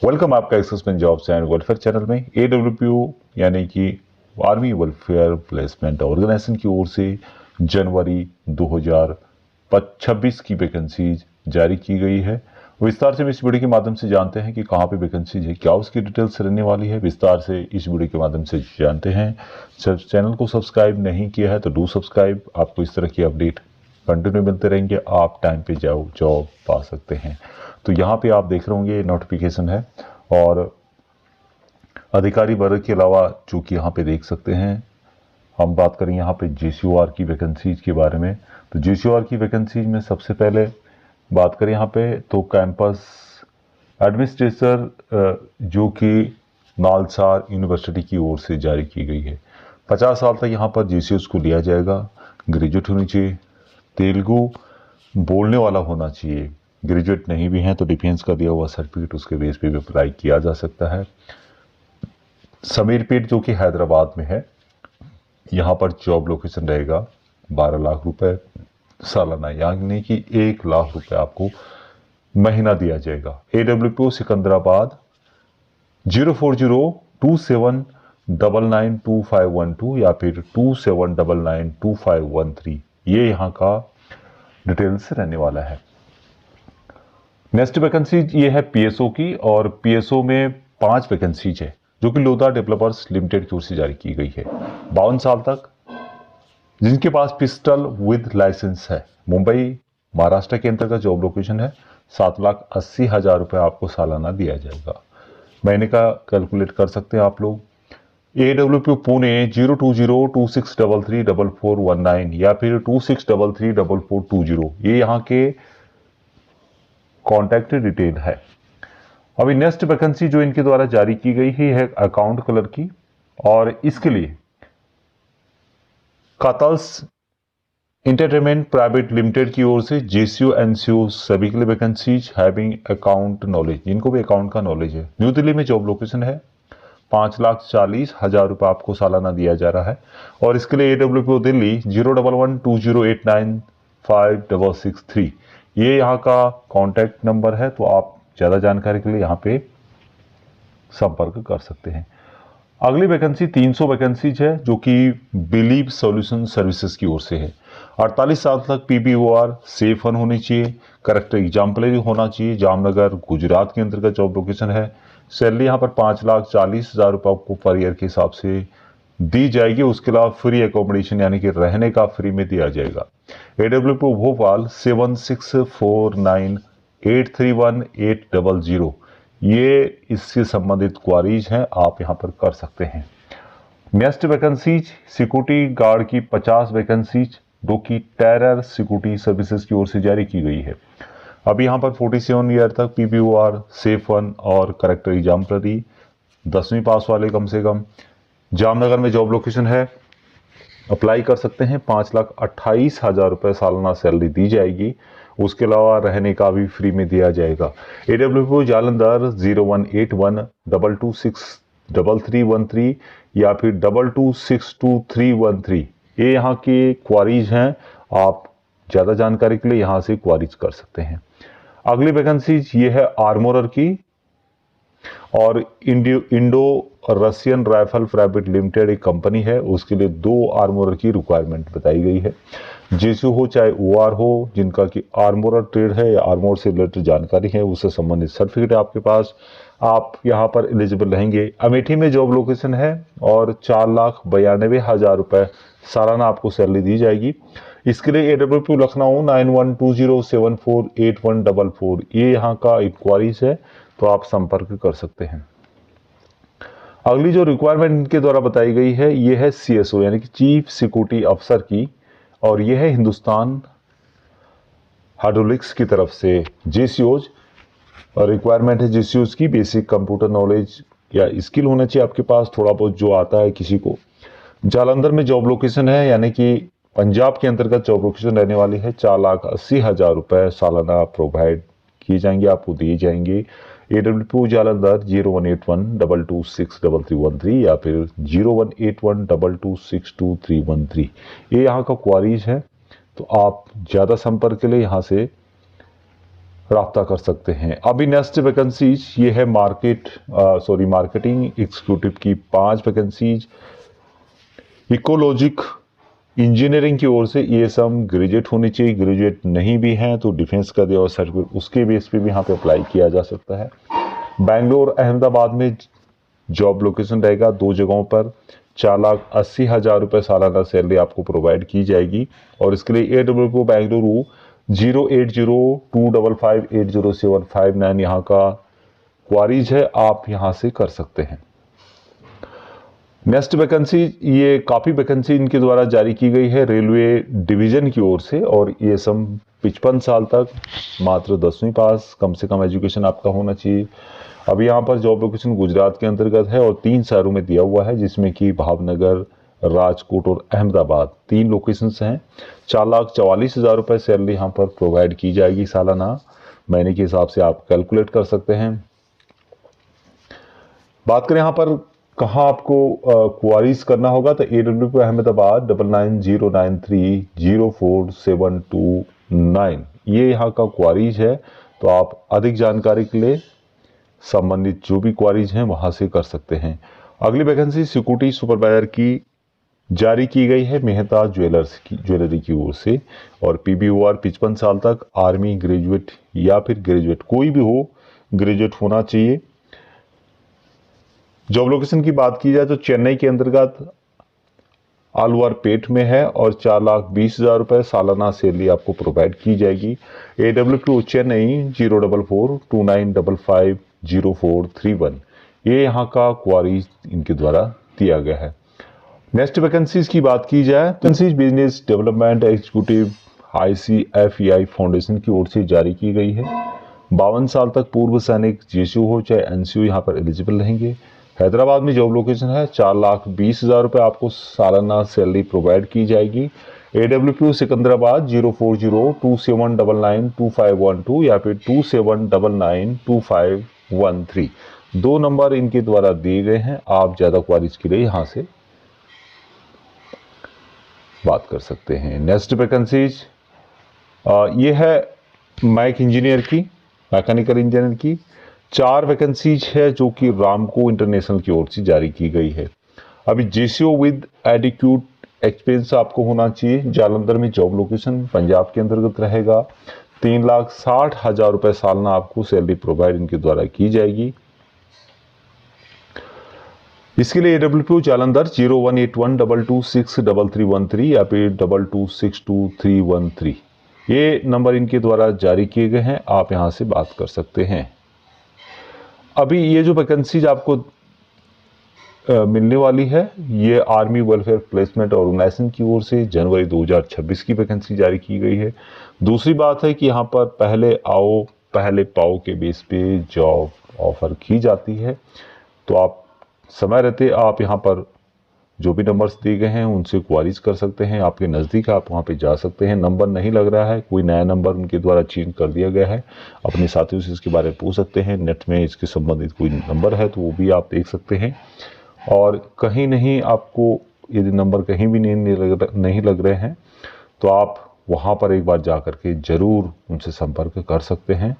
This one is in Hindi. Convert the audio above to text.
वेलकम आपका एक्समेंट जॉब्स एंड वेलफेयर चैनल में। AWPO यानी कि आर्मी वेलफेयर प्लेसमेंट ऑर्गेनाइजेशन की ओर से जनवरी 2026 की वैकेंसीज जारी की गई है। विस्तार से हम इस वीडियो के माध्यम से जानते हैं कि कहाँ पे वैकेंसीज है, क्या उसकी डिटेल्स रहने वाली है। विस्तार से इस वीडियो के माध्यम से जानते हैं। चैनल को सब्सक्राइब नहीं किया है तो डू सब्सक्राइब। आपको इस तरह की अपडेट कंटिन्यू मिलते रहेंगे, आप टाइम पे जाओ जॉब पा सकते हैं। तो यहाँ पे आप देख रहे होंगे नोटिफिकेशन है और अधिकारी वर्ग के अलावा जो कि यहाँ पे देख सकते हैं, हम बात करें यहाँ पे JCOR की वैकेंसीज के बारे में। तो JCOR की वैकेंसीज में सबसे पहले बात करें यहाँ पे तो कैंपस एडमिनिस्ट्रेटर जो कि नालसार यूनिवर्सिटी की ओर से जारी की गई है। 50 साल तक यहाँ पर GCOs को लिया जाएगा। ग्रेजुएट होनी चाहिए, तेलुगु बोलने वाला होना चाहिए। ग्रेजुएट नहीं भी हैं तो डिफेंस का दिया हुआ सर्टिफिकेट उसके बेस पे भी अप्लाई किया जा सकता है। समीरपेट जो कि हैदराबाद में है, यहाँ पर जॉब लोकेशन रहेगा 12 लाख रुपए सालाना, यानी कि 1 लाख रुपए आपको महीना दिया जाएगा। AWPO सिकंदराबाद 04027992512 या फिर 27992513, ये यहाँ का डिटेल्स रहने वाला है। नेक्स्ट वैकेंसी ये है PSO की, और PSO में 5 वैकेंसीज है जो कि लोधा डेवलपर्स लिमिटेड की ओर से जारी की गई है। 52 साल तक जिनके पास पिस्टल विद लाइसेंस है। मुंबई महाराष्ट्र के अंतर्गत जॉब लोकेशन है। 7,80,000 रुपये आपको सालाना दिया जाएगा। महीने का कैलकुलेट कर सकते हैं आप लोग। AWPO पुणे 02026334419 या फिर 26334420, ये यहाँ के कॉन्टैक्ट डिटेल है। अभी नेक्स्ट वैकेंसी जो इनके द्वारा जारी की गई है अकाउंट कलर की, और इसके लिए कातल्स इंटरटेनमेंट प्राइवेट लिमिटेड की ओर से JCO NCO सभी के लिए वैकेंसीज हैविंग अकाउंट नॉलेज, जिनको भी अकाउंट का नॉलेज है। न्यू दिल्ली में जॉब लोकेशन है। 5,40,000 रुपये आपको सालाना दिया जा रहा है। और इसके लिए AWPO दिल्ली 01120895663, ये यहाँ का कॉन्टैक्ट नंबर है। तो आप ज़्यादा जानकारी के लिए यहाँ पे संपर्क कर सकते हैं। अगली वैकेंसी 300 वैकेंसीज है जो कि बिलीव सॉल्यूशन सर्विसेज की ओर से है। 48 साल तक PPOR सेफ वन होनी चाहिए। करेक्टर एग्जाम्पलरी होना चाहिए। जामनगर गुजरात के अंतर्गत जॉब लोकेशन है। सैलरी यहाँ पर 5,40,000 रुपये आपको पर ईयर के हिसाब से दी जाएगी। उसके अलावा फ्री एकोमोडेशन यानी कि रहने का फ्री में दिया जाएगा। AWPO भोपाल 7649831800, ये इससे संबंधित क्वारीज हैं, आप यहाँ पर कर सकते हैं। नेक्स्ट वैकेंसीज सिक्योरिटी गार्ड की 50 वैकेंसीज जो कि टेरर सिक्योरिटी सर्विसेज की ओर से जारी की गई है। अब यहाँ पर 47 ईयर तक PPOR सेफ वन और करेक्टर एग्जाम्पलरी 10वीं पास वाले कम से कम। जामनगर में जॉब लोकेशन है, अप्लाई कर सकते हैं। 5,28,000 रुपये सालाना सैलरी दी जाएगी। उसके अलावा रहने का भी फ्री में दिया जाएगा। AWPO जालंधर 0181226313 या फिर 22622313, ये यहाँ की क्वारीज हैं। आप ज़्यादा जानकारी के लिए यहाँ से क्वारीज कर सकते हैं। अगली वैकेंसी ये है आर्मोरर की, और Indo Russian rifle private limited एक कंपनी है, उसके लिए 2 आर्मोरर की रिक्वायरमेंट बताई गई है। JCO हो चाहे OR हो, जिनका कि आर्मोरर ट्रेड है या आर्मोर से रिलेटेड जानकारी है, उससे संबंधित सर्टिफिकेट है आपके पास, आप यहाँ पर एलिजिबल रहेंगे। अमेठी में जॉब लोकेशन है और 4,92,000 रुपये सालाना आपको सैलरी दी जाएगी। इसके लिए AWPO लखनऊ 9120748144, ये यहाँ का इंक्वायरीज है, तो आप संपर्क कर सकते हैं। अगली जो रिक्वायरमेंट इनके द्वारा बताई गई है ये है CSO यानी कि चीफ सिक्योरिटी अफसर की, और यह है हिंदुस्तान हाइड्रोलिक्स की तरफ से JCOs। और रिक्वायरमेंट है JCOs की बेसिक कंप्यूटर नॉलेज या स्किल होना चाहिए आपके पास, थोड़ा बहुत जो आता है किसी को। जालंधर में जॉब लोकेशन है, यानी कि पंजाब के अंतर्गत जॉब लोकेशन रहने वाली है। 4,80,000 रुपये सालाना प्रोवाइड किए जाएंगे, आपको दिए जाएंगे। AWPO जालंधर 0181226313 या फिर 018122622313, ये यहाँ का क्वारीज है। तो आप ज़्यादा संपर्क के लिए यहाँ से राब्ता कर सकते हैं। अभी नेक्स्ट वैकेंसीज ये है मार्केटिंग एग्जीक्यूटिव की 5 वैकेंसीज। इकोलॉजिक इंजीनियरिंग की ओर से ये सब ग्रेजुएट होनी चाहिए, ग्रेजुएट नहीं भी हैं तो डिफेंस का दिया हुआ सर्टिफिकेट उसके बेस पे भी यहाँ पे अप्लाई किया जा सकता है। बैंगलोर अहमदाबाद में जॉब लोकेशन रहेगा 2 जगहों पर। 4,80,000 रुपये सालाना सैलरी आपको प्रोवाइड की जाएगी और इसके लिए AWO बेंगलुरु 08025580759 यहाँ का क्वारीज है, आप यहाँ से कर सकते हैं। नेक्स्ट वैकेंसी, ये काफ़ी वैकेंसी इनके द्वारा जारी की गई है रेलवे डिवीजन की ओर से और ये सब 55 साल तक, मात्र 10वीं पास कम से कम एजुकेशन आपका होना चाहिए। अभी यहाँ पर जॉब लोकेशन गुजरात के अंतर्गत है और 3 शहरों में दिया हुआ है जिसमें कि भावनगर, राजकोट और अहमदाबाद 3 लोकेशंस हैं। 4,44,000 रुपये सैलरी यहाँ पर प्रोवाइड की जाएगी सालाना, महीने के हिसाब से आप कैलकुलेट कर सकते हैं। बात करें यहाँ पर कहाँ आपको क्वारीज करना होगा तो AWO अहमदाबाद 9909304729 ये यहाँ का क्वारीज है। तो आप अधिक जानकारी के लिए संबंधित जो भी क्वारीज हैं वहां से कर सकते हैं। अगली वैकेंसी सिक्योरिटी सुपरवाइजर की जारी की गई है मेहता ज्वेलरी की ओर से और PBOR 55 साल तक, आर्मी ग्रेजुएट या फिर ग्रेजुएट कोई भी हो, ग्रेजुएट होना चाहिए। जॉब लोकेशन की बात की जाए तो चेन्नई के अंतर्गत आलवारपेट में है और 4,20,000 रुपये सालाना सैलरी आपको प्रोवाइड की जाएगी। AWO चेन्नई 04429550431 ये यहाँ का क्वारी इनके द्वारा दिया गया है। नेक्स्ट वैकेंसीज की बात की जाए तो business development executive ICFEI foundation की ओर से जारी की गई है। 52 साल तक पूर्व सैनिक JCO हो चाहे NCO यहाँ पर एलिजिबल रहेंगे। हैदराबाद में जॉब लोकेशन है। 4,20,000 रुपये आपको सालाना सैलरी प्रोवाइड की जाएगी। AWO सिकंदराबाद 04027992512 या फिर 27992513 2 नंबर इनके द्वारा दिए गए हैं। आप ज़्यादा क्वारीज के लिए यहाँ से बात कर सकते हैं। नेक्स्ट वैकेंसीज ये है मैकेनिकल इंजीनियर की 4 वैकेंसीज है जो कि रामको इंटरनेशनल की ओर से जारी की गई है। अभी JCO विद एडिक्यूट एक्सपीरियंस आपको होना चाहिए। जालंधर में जॉब लोकेशन पंजाब के अंतर्गत रहेगा। 3,60,000 रुपये सालाना आपको सैलरी प्रोवाइड इनके द्वारा की जाएगी। इसके लिए AWO जालंधर 018122633313 या फिर 22622313 ये नंबर इनके द्वारा जारी किए गए हैं, आप यहां से बात कर सकते हैं। अभी ये जो वैकेंसीज आपको मिलने वाली है ये आर्मी वेलफेयर प्लेसमेंट ऑर्गेनाइजेशन की ओर से जनवरी 2026 की वैकेंसी जारी की गई है। दूसरी बात है कि यहाँ पर पहले आओ पहले पाओ के बेस पे जॉब ऑफर की जाती है। तो आप समय रहते आप यहाँ पर जो भी नंबर्स दिए गए हैं उनसे क्वारीज कर सकते हैं। आपके नज़दीक आप वहाँ पे जा सकते हैं। नंबर नहीं लग रहा है, कोई नया नंबर उनके द्वारा चेंज कर दिया गया है, अपने साथियों से इसके बारे में पूछ सकते हैं। नेट में इसके संबंधित कोई नंबर है तो वो भी आप देख सकते हैं। और कहीं नहीं आपको यदि नंबर कहीं भी नहीं लग रहे हैं तो आप वहाँ पर एक बार जा कर के ज़रूर उनसे संपर्क कर सकते हैं।